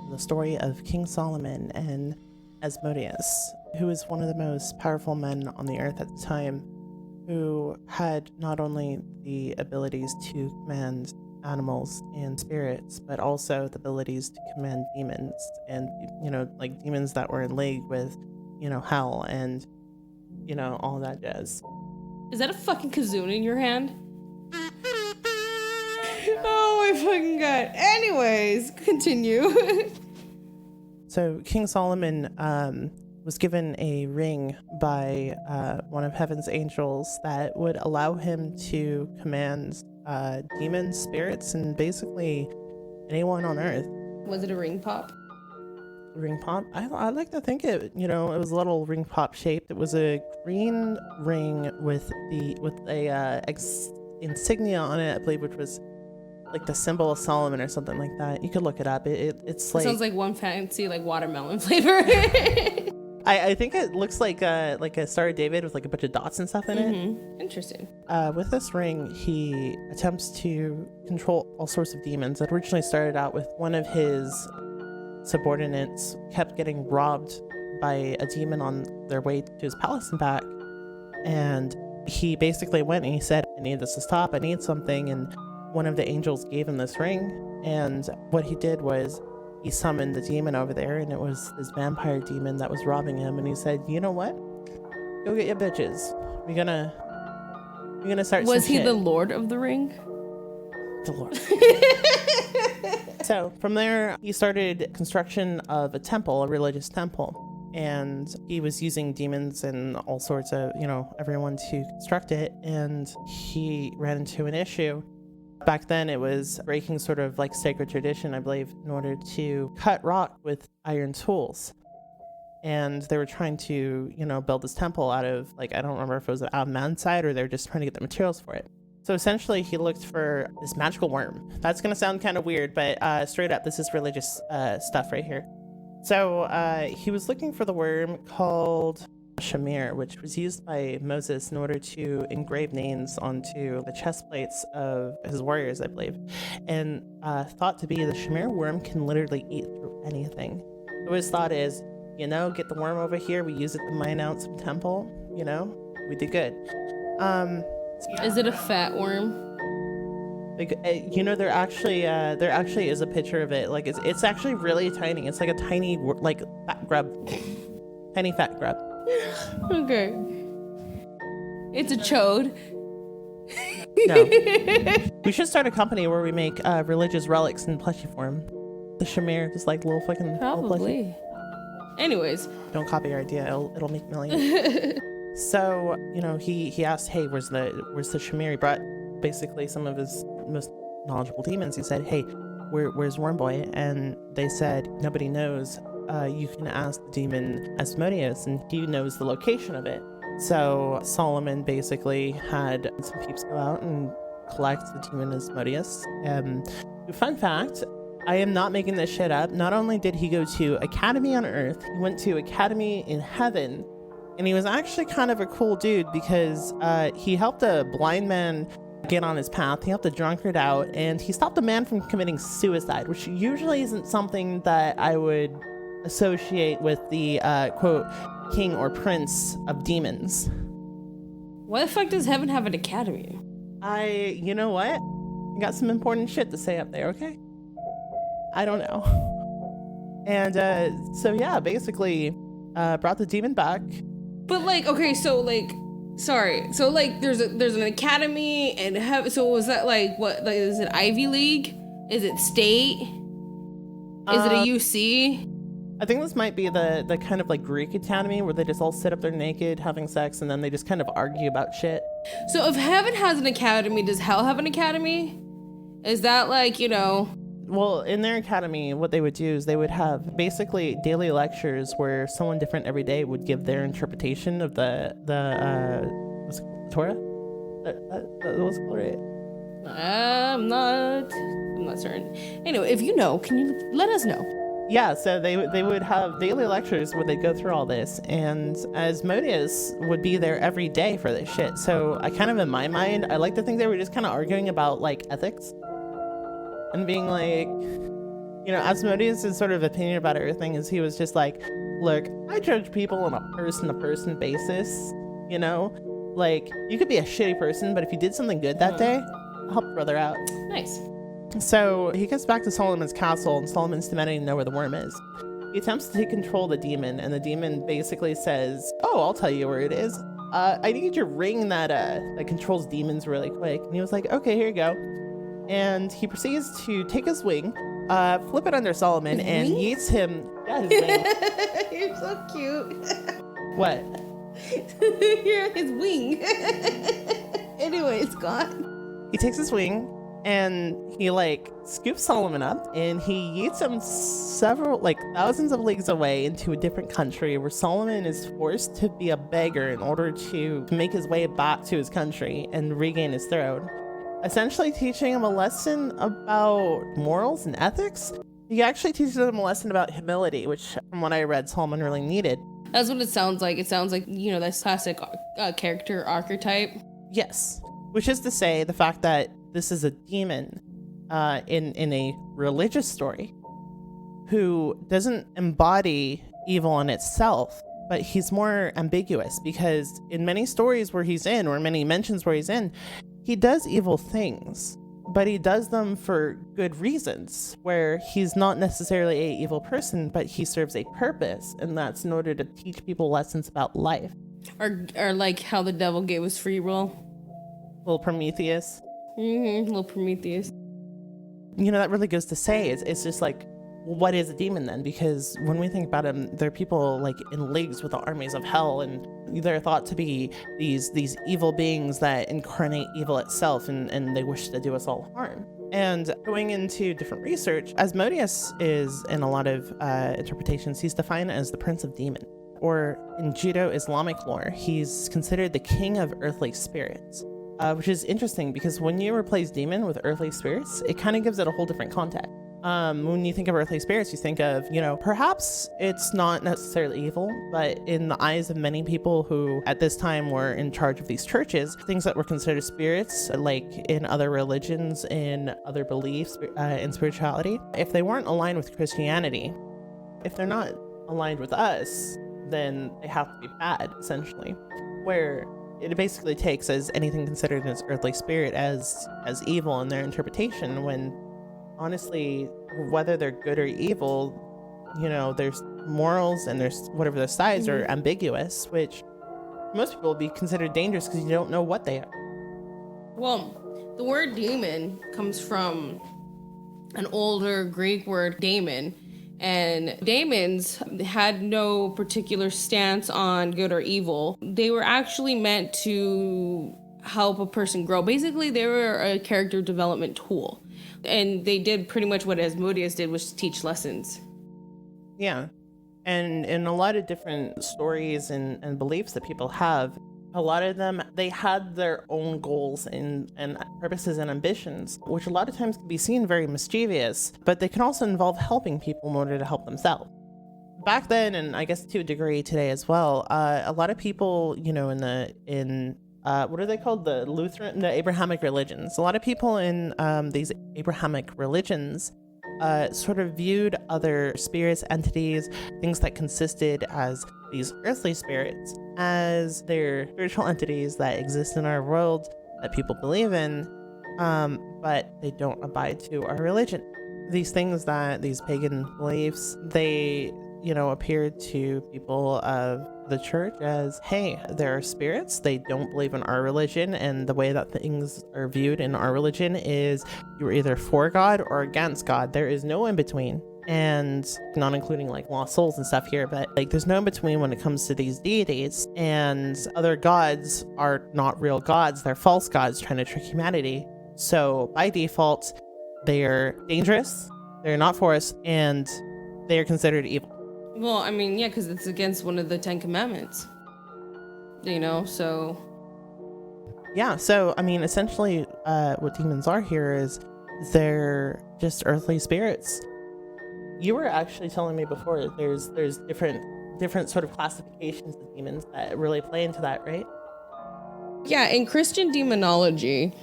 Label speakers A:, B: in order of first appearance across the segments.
A: the story of King Solomon and Asmodeus, who was one of the most powerful men on the earth at the time, who had not only the abilities to command animals and spirits, but also the abilities to command demons, and like demons that were in league with hell and all that jazz.
B: Is that a fucking kazoo in your hand? Oh my fucking god. Anyways, continue.
A: So King Solomon was given a ring by one of heaven's angels that would allow him to command demons, spirits, and basically anyone on earth.
B: Was it a ring pop?
A: Ring pop? I like to think it was a little ring pop shaped. It was a green ring with a insignia on it, I believe, which was like the symbol of Solomon or something like that. You could look it up. It's like,
B: sounds like one fancy like watermelon flavor.
A: I think it looks like a Star of David with like a bunch of dots and stuff in it.
B: Interesting.
A: With this ring, he attempts to control all sorts of demons. It originally started out with one of his subordinates kept getting robbed by a demon on their way to his palace and back, and he basically went and he said, I need this to stop, I need something, and one of the angels gave him this ring, and what he did was he summoned the demon over there, and it was this vampire demon that was robbing him, and he said, you know what, go get your bitches, we're gonna start
B: was
A: some
B: he
A: shit.
B: The Lord of the Ring?
A: The Lord. So from there, he started construction of a temple, a religious temple, and he was using demons and all sorts of, everyone to construct it, and he ran into an issue. Back then, it was breaking sort of like sacred tradition, I believe, in order to cut rock with iron tools. And they were trying to, build this temple out of, like, I don't remember if it was out of mountainside or they were just trying to get the materials for it. So essentially, he looked for this magical worm. That's going to sound kind of weird, but straight up, this is religious stuff right here. So he was looking for the worm called Shamir, which was used by Moses in order to engrave names onto the chest plates of his warriors, I believe. And thought to be the Shamir worm can literally eat through anything. So his thought is, get the worm over here. We use it to mine out some temple. We did good.
B: Is it a fat worm?
A: Like, there actually is a picture of it. Like, it's actually really tiny. It's like a tiny, like, fat grub. Tiny fat grub.
B: Okay. It's a chode.
A: No. We should start a company where we make religious relics in plushie form. The Shamir, just like little fucking
B: probably.
A: Little
B: Anyways.
A: Don't copy our idea. It'll make millions. So, he asked, hey, where's the Shamir? He brought basically some of his most knowledgeable demons. He said, hey, where's Worm Boy? And they said, nobody knows. You can ask the demon Asmodeus, and he knows the location of it. So Solomon basically had some peeps go out and collect the demon Asmodeus. Fun fact, I am not making this shit up. Not only did he go to Academy on Earth, he went to Academy in Heaven. And he was actually kind of a cool dude because he helped a blind man get on his path. He helped a drunkard out, and he stopped a man from committing suicide, which usually isn't something that I would associate with the quote king or prince of demons.
B: Why the fuck does Heaven have an academy?
A: You know what? I got some important shit to say up there, okay? I don't know. And so yeah, basically brought the demon back.
B: But like, okay, so like, sorry, so like, there's an academy and so was that like what? Like, is it Ivy League? Is it state? Is it a UC?
A: I think this might be the kind of like Greek academy where they just all sit up there naked having sex and then they just kind of argue about shit.
B: So if Heaven has an academy, does Hell have an academy? Is that like,
A: Well, in their academy, what they would do is they would have basically daily lectures where someone different every day would give their interpretation of the what's it called? Torah? What's it called, right?
B: I'm not certain. Anyway, if you know, can you let us know?
A: Yeah, so they would have daily lectures where they'd go through all this, and Asmodeus would be there every day for this shit. So I kind of, in my mind, I like to think they were just kind of arguing about like ethics. And being like, Asmodeus' sort of opinion about everything is he was just like, look, I judge people on a person-to-person basis, Like, you could be a shitty person, but if you did something good that day, I'll help a brother out.
B: Nice.
A: So he gets back to Solomon's castle, and Solomon's demanding to know where the worm is. He attempts to take control of the demon, and the demon basically says, oh, I'll tell you where it is. I need your ring that controls demons really quick. And he was like, okay, here you go. And he proceeds to take his wing, flip it under Solomon, and yeets him. Yeah, his wing.
B: You're so cute.
A: What?
B: You're his wing. Anyway, it's gone.
A: He takes his wing, and he scoops Solomon up, and he yeets him thousands of leagues away into a different country where Solomon is forced to be a beggar in order to make his way back to his country and regain his throne. Essentially teaching him a lesson about morals and ethics. He actually teaches him a lesson about humility, which from what I read, Solomon really needed.
B: That's what it sounds like. It sounds like, this classic character archetype.
A: Yes. Which is to say the fact that this is a demon in a religious story who doesn't embody evil in itself, but he's more ambiguous because in many stories where he's in, or many mentions where he's in, he does evil things, but he does them for good reasons, where he's not necessarily an evil person, but he serves a purpose, and that's in order to teach people lessons about life.
B: Or like how the devil gave us free will.
A: Little Prometheus.
B: Little Prometheus.
A: That really goes to say, it's just like, what is a demon then? Because when we think about them, they're people in leagues with the armies of hell, and they're thought to be these evil beings that incarnate evil itself, and they wish to do us all harm. And going into different research, Asmodeus is, in a lot of interpretations, he's defined as the Prince of Demon. Or in Judo-Islamic lore, he's considered the king of earthly spirits. Which is interesting because when you replace demon with earthly spirits, it kind of gives it a whole different context. When you think of earthly spirits, you think of, perhaps it's not necessarily evil, but in the eyes of many people who at this time were in charge of these churches, things that were considered spirits, like in other religions, in other beliefs, in spirituality, if they weren't aligned with Christianity, if they're not aligned with us, then they have to be bad, essentially. Where it basically takes as anything considered as earthly spirit as evil in their interpretation, when honestly, whether they're good or evil, there's morals and there's whatever their sides are ambiguous, which most people would be considered dangerous because you don't know what they are.
B: Well, the word demon comes from an older Greek word daemon, and daemons had no particular stance on good or evil. They were actually meant to help a person grow. Basically, they were a character development tool. And they did pretty much what Asmodeus did, was teach lessons.
A: Yeah. And in a lot of different stories and beliefs that people have, a lot of them, they had their own goals and purposes and ambitions, which a lot of times can be seen very mischievous, but they can also involve helping people in order to help themselves. Back then, and I guess to a degree today as well, a lot of people, in what are they called? The Abrahamic religions. A lot of people in these Abrahamic religions sort of viewed other spirits, entities, things that consisted as these earthly spirits, as they're spiritual entities that exist in our world that people believe in, but they don't abide to our religion. These things that these pagan beliefs, they appeared to people of the church as, hey, there are spirits, they don't believe in our religion, and the way that things are viewed in our religion is you're either for God or against God. There is no in between. And not including lost souls and stuff here, but there's no in between when it comes to these deities, and other gods are not real gods, they're false gods trying to trick humanity. So by default, they're dangerous, they're not for us, and they are considered evil.
B: Well, I mean, yeah, because it's against one of the 10 Commandments. So...
A: Yeah, so, I mean, essentially, what demons are here is they're just earthly spirits. You were actually telling me before there's different sort of classifications of demons that really play into that, right?
B: Yeah, in Christian demonology,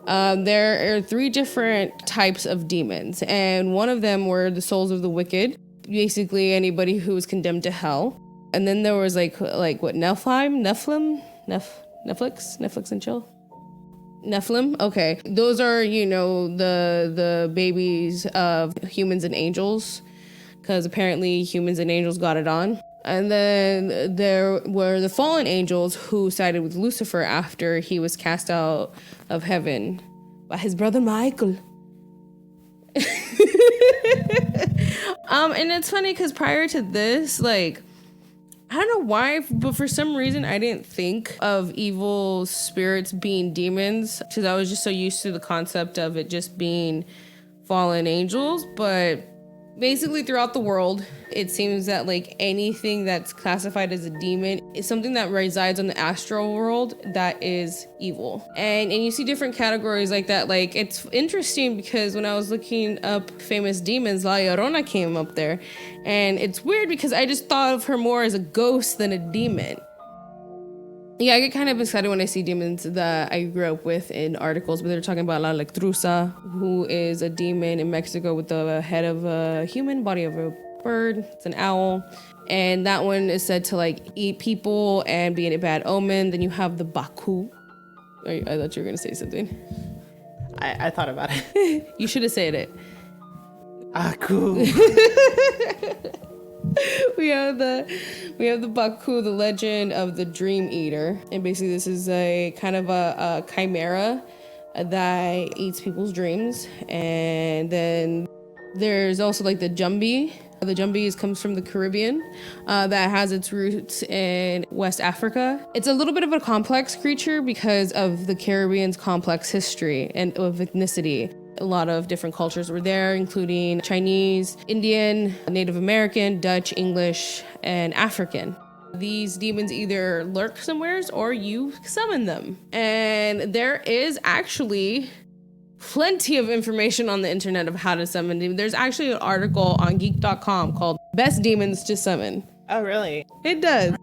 B: there are 3 different types of demons, and one of them were the souls of the wicked, basically anybody who was condemned to hell. And then there was like what, Netflix and chill. Nephilim? Okay. Those are, the babies of humans and angels, because apparently humans and angels got it on. And then there were the fallen angels who sided with Lucifer after he was cast out of heaven by his brother Michael. And it's funny because prior to this, like, I don't know why, but for some reason I didn't think of evil spirits being demons, because I was just so used to the concept of it just being fallen angels. But basically throughout the world, it seems that like anything that's classified as a demon is something that resides in the astral world that is evil. And you see different categories like that. Like, it's interesting because when I was looking up famous demons, La Llorona came up there. And it's weird because I just thought of her more as a ghost than a demon. Yeah, I get kind of excited when I see demons that I grew up with in articles, but they're talking about La Lectrusa, who is a demon in Mexico with the head of a human, body of a bird. It's an owl. And that one is said to like eat people and be a bad omen. Then you have the Baku. I thought you were going to say something.
A: I thought about it.
B: You should have said it.
A: Aku.
B: We have the Baku, the legend of the Dream Eater, and basically this is a kind of a chimera that eats people's dreams. And then there's also like the Jumbi. The Jumbi comes from the Caribbean, that has its roots in West Africa. It's a little bit of a complex creature because of the Caribbean's complex history and of ethnicity. A lot of different cultures were there, including Chinese, Indian, Native American, Dutch, English, and African. These demons either lurk somewheres or you summon them. And there is actually plenty of information on the internet of how to summon demons. There's actually an article on geek.com called Best Demons to Summon.
A: Oh, really?
B: It does.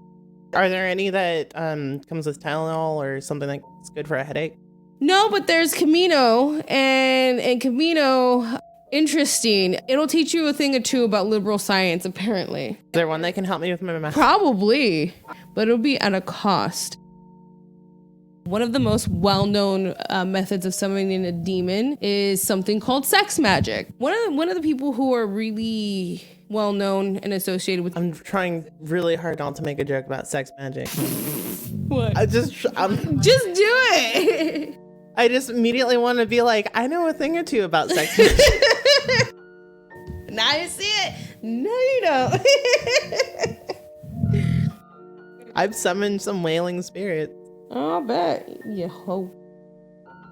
A: Are there any that comes with Tylenol or something that's good for a headache?
B: No, but there's Camino, and Camino, interesting. It'll teach you a thing or two about liberal science, apparently.
A: Is there one that can help me with my math?
B: Probably, but it'll be at a cost. One of the most well-known methods of summoning a demon is something called sex magic. One of the people who are really well-known and associated with...
A: I'm trying really hard not to make a joke about sex magic.
B: What?
A: Just do
B: it!
A: I just immediately want to be like, I know a thing or two about sex magic.
B: Now you see it. No, you don't.
A: I've summoned some wailing spirits.
B: I bet. You hope.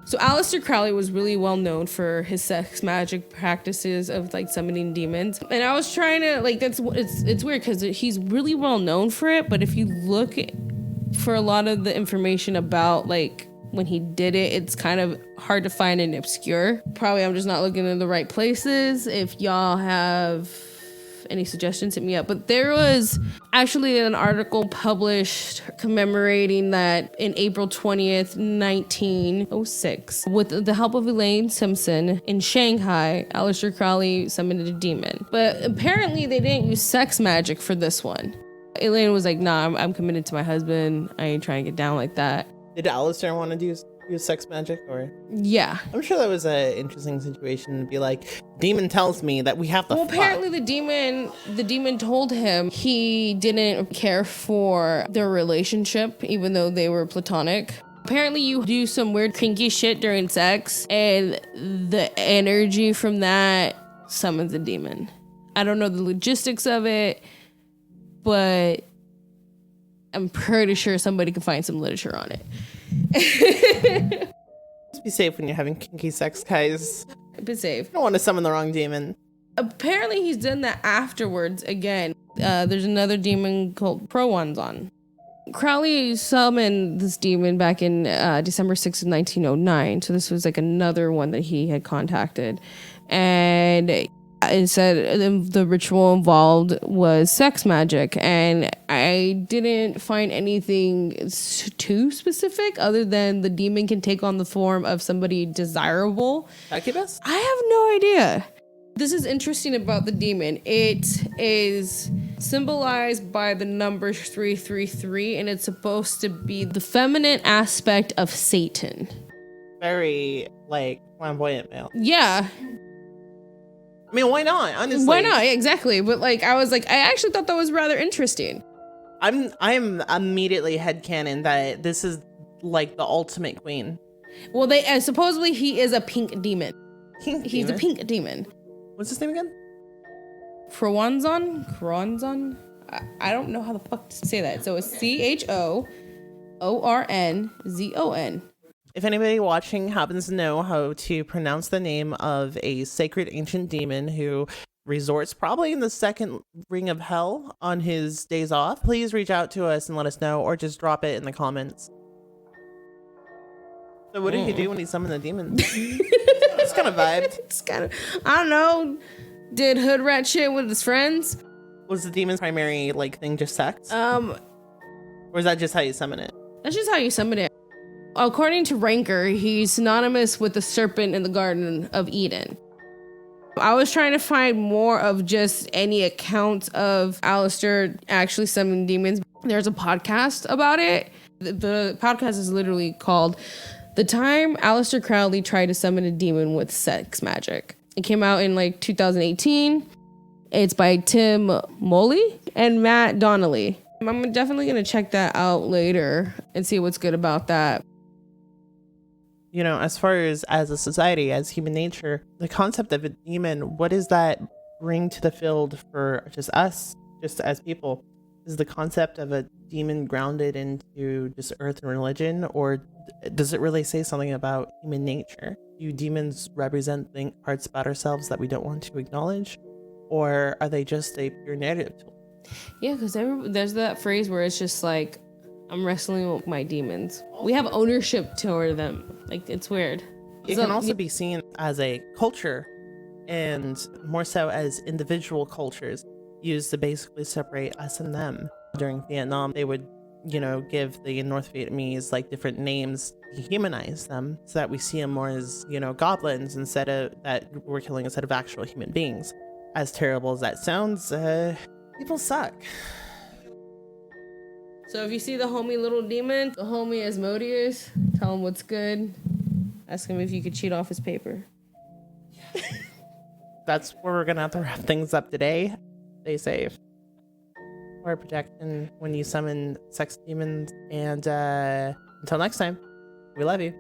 B: So Aleister Crowley was really well known for his sex magic practices of like summoning demons. And I was trying to like, it's weird because he's really well known for it. But if you look for a lot of the information about like when he did it, it's kind of hard to find and obscure. Probably I'm just not looking in the right places. If y'all have any suggestions, hit me up. But there was actually an article published commemorating that in April 20th, 1906, with the help of Elaine Simpson in Shanghai, Aleister Crowley summoned a demon. But apparently they didn't use sex magic for this one. Elaine was like, nah, I'm committed to my husband. I ain't trying to get down like that.
A: Did Aleister want to use sex magic, or?
B: Yeah.
A: I'm sure that was an interesting situation to be like, demon tells me that we have to fuck.
B: Apparently the demon told him he didn't care for their relationship, even though they were platonic. Apparently you do some weird kinky shit during sex, and the energy from that summons a demon. I don't know the logistics of it, but I'm pretty sure somebody can find some literature on it.
A: Just be safe when you're having kinky sex, guys.
B: Be safe.
A: I don't want to summon the wrong demon.
B: Apparently he's done that afterwards again. There's another demon called Prowanzon. Crowley summoned this demon back in December 6th of 1909. So this was like another one that he had contacted. And It said the ritual involved was sex magic, and I didn't find anything too specific other than the demon can take on the form of somebody desirable.
A: Succubus?
B: I have no idea. This is interesting about the demon. It is symbolized by the number 333, and it's supposed to be the feminine aspect of Satan.
A: Very, like, flamboyant male.
B: Yeah.
A: I mean, why not? Honestly.
B: Why not? Exactly. But like, I was like, I actually thought that was rather interesting.
A: I'm immediately headcanon that this is like the ultimate queen.
B: Well, they supposedly he is a pink demon. He's a pink demon.
A: What's his name again?
B: Kronzon? I don't know how the fuck to say that. So it's CHOORNZON.
A: If anybody watching happens to know how to pronounce the name of a sacred ancient demon who resorts probably in the second ring of hell on his days off, please reach out to us and let us know, or just drop it in the comments. So what did he do when he summoned the demons? It's kind of vibed.
B: It's kind of, I don't know, did hood rat shit with his friends.
A: Was the demon's primary like thing just sex? Or is that just how you summon it?
B: That's just how you summon it. According to Ranker, he's synonymous with the serpent in the Garden of Eden. I was trying to find more of just any accounts of Alistair actually summoning demons. There's a podcast about it. The podcast is literally called The Time Alistair Crowley Tried to Summon a Demon with Sex Magic. It came out in like 2018. It's by Tim Moley and Matt Donnelly. I'm definitely going to check that out later and see what's good about that.
A: You know, as far as a society, as human nature, the concept of a demon, what does that bring to the field for just us, just as people? Is the concept of a demon grounded into just earth and religion, or does it really say something about human nature? Do demons represent parts about ourselves that we don't want to acknowledge, or are they just a pure narrative tool?
B: Yeah, because there's that phrase where it's just like, I'm wrestling with my demons. We have ownership toward them. Like, it's weird.
A: It can also be seen as a culture, and more so as individual cultures used to basically separate us and them. During Vietnam, they would, give the North Vietnamese like different names to humanize them, so that we see them more as, goblins instead of that we're killing instead of actual human beings. As terrible as that sounds, people suck.
B: So if you see the homie little demon, the homie Asmodeus, tell him what's good. Ask him if you could cheat off his paper.
A: That's where we're gonna have to wrap things up today. Stay safe. Or protection when you summon sex demons. And until next time, we love you.